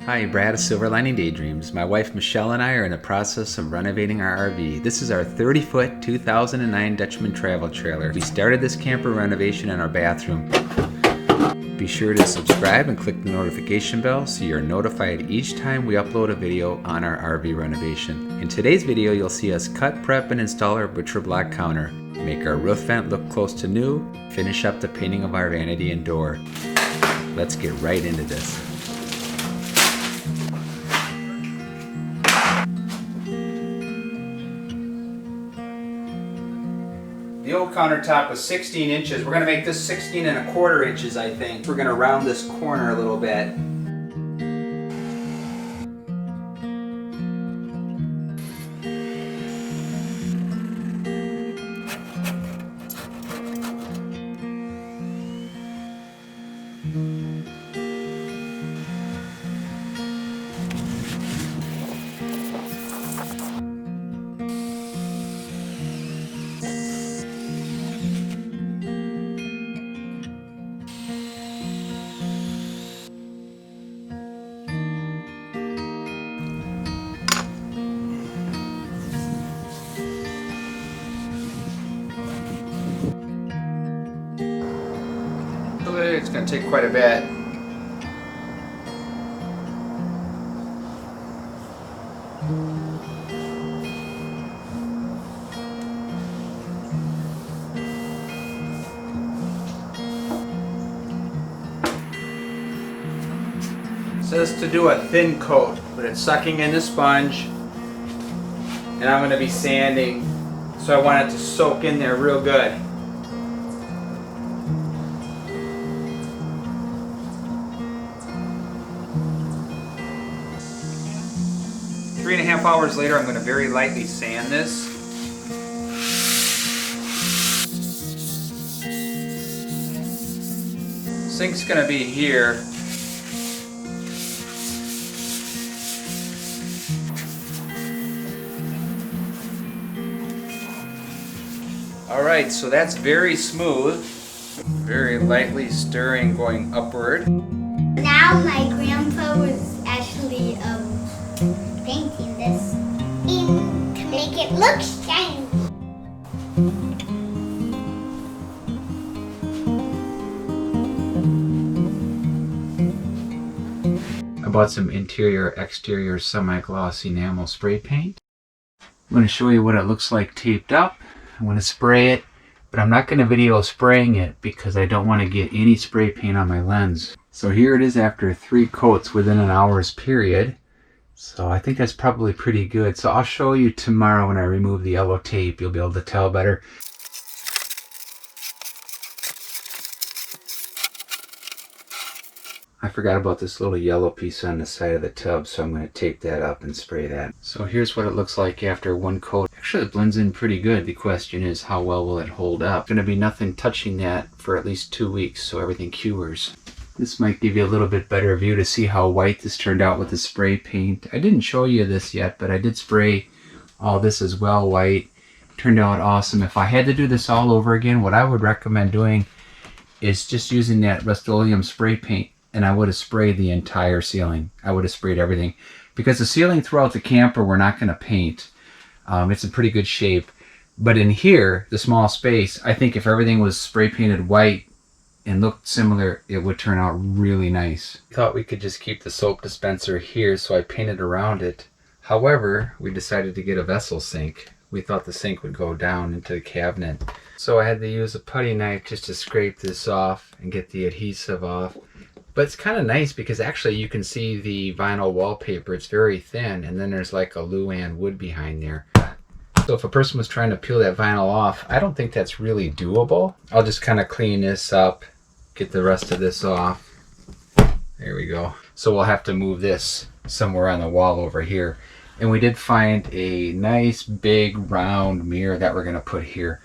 Hi, Brad of Silver Lining Daydreams. My wife Michelle and I are in the process of renovating our RV. This is our 30-foot 2009 Dutchman travel trailer. We started this camper renovation in our bathroom. Be sure to subscribe and click the notification bell so you're notified each time we upload a video on our RV renovation. In today's video, you'll see us cut, prep, and install our butcher block counter, make our roof vent look close to new, finish up the painting of our vanity and door. Let's get right into this. The old countertop was 16 inches. We're gonna make this 16 1/4 inches, I think. We're gonna round this corner a little bit. It's going to take quite a bit. It says to do a thin coat, but it's sucking in the sponge, and I'm going to be sanding, so I want it to soak in there real good. Three and a half hours later, I'm going to very lightly sand this. Sink's going to be here. Alright, so that's very smooth. Very lightly stirring going upward. Now my grandpa was actually painting this in to make it look shiny. I bought some interior exterior semi-gloss enamel spray paint. I'm going to show you what it looks like taped up. I'm going to spray it, but I'm not going to video spraying it because I don't want to get any spray paint on my lens. So here it is after 3 coats within an hour's period. So I think that's probably pretty good. So I'll show you tomorrow when I remove the yellow tape. You'll be able to tell better. I forgot about this little yellow piece on the side of the tub, so I'm going to tape that up and spray that. So here's what it looks like after 1 coat. Actually, it blends in pretty good. The question is, how well will it hold up? There's going to be nothing touching that for at least 2 weeks, so everything cures. This might give you a little bit better view to see how white this turned out with the spray paint. I didn't show you this yet, but I did spray all this as well white. Turned out awesome. If I had to do this all over again, what I would recommend doing is just using that Rust-Oleum spray paint, and I would have sprayed the entire ceiling. I would have sprayed everything. Because the ceiling throughout the camper, we're not going to paint. It's in pretty good shape. But in here, the small space, I think if everything was spray painted white and looked similar, it would turn out really nice. Thought we could just keep the soap dispenser here, so I painted around it. However, we decided to get a vessel sink. We thought the sink would go down into the cabinet. So I had to use a putty knife just to scrape this off and get the adhesive off. But it's kind of nice because actually you can see the vinyl wallpaper. It's very thin, and then there's like a Luan wood behind there. So if a person was trying to peel that vinyl off, I don't think that's really doable. I'll just kind of clean this up, get the rest of this off. There we go. So we'll have to move this somewhere on the wall over here. And we did find a nice big round mirror that we're going to put here.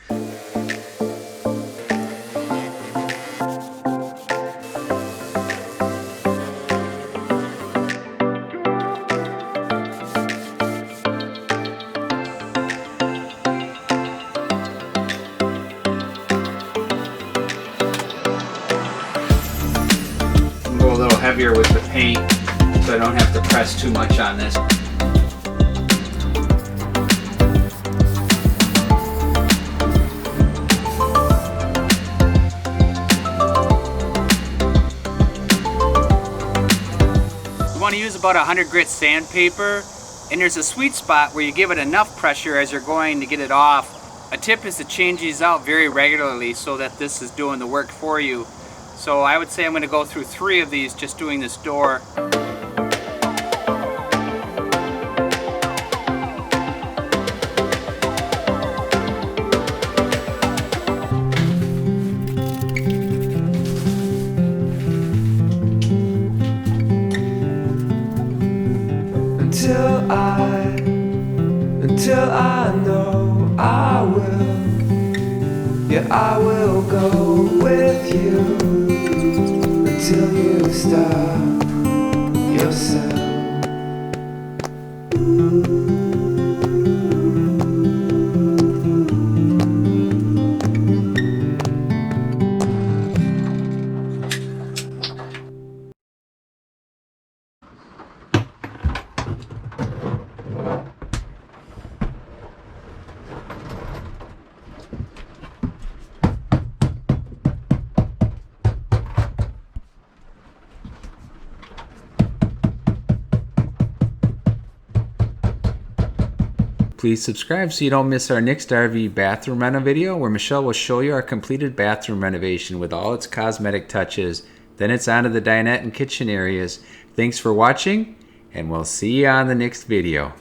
heavier with the paint so I don't don't have to press too much on this. You want to use about 100 grit sandpaper, and there's a sweet spot where you give it enough pressure as you're going to get it off. A tip is to change these out very regularly so that this is doing the work for you. So I would say I'm going to go through 3 of these just doing this door. Until I know I will, yeah, I will go with you until you stop yourself. Please subscribe so you don't miss our next RV bathroom reno video, where Michelle will show you our completed bathroom renovation with all its cosmetic touches. Then it's on to the dinette and kitchen areas. Thanks for watching, and we'll see you on the next video.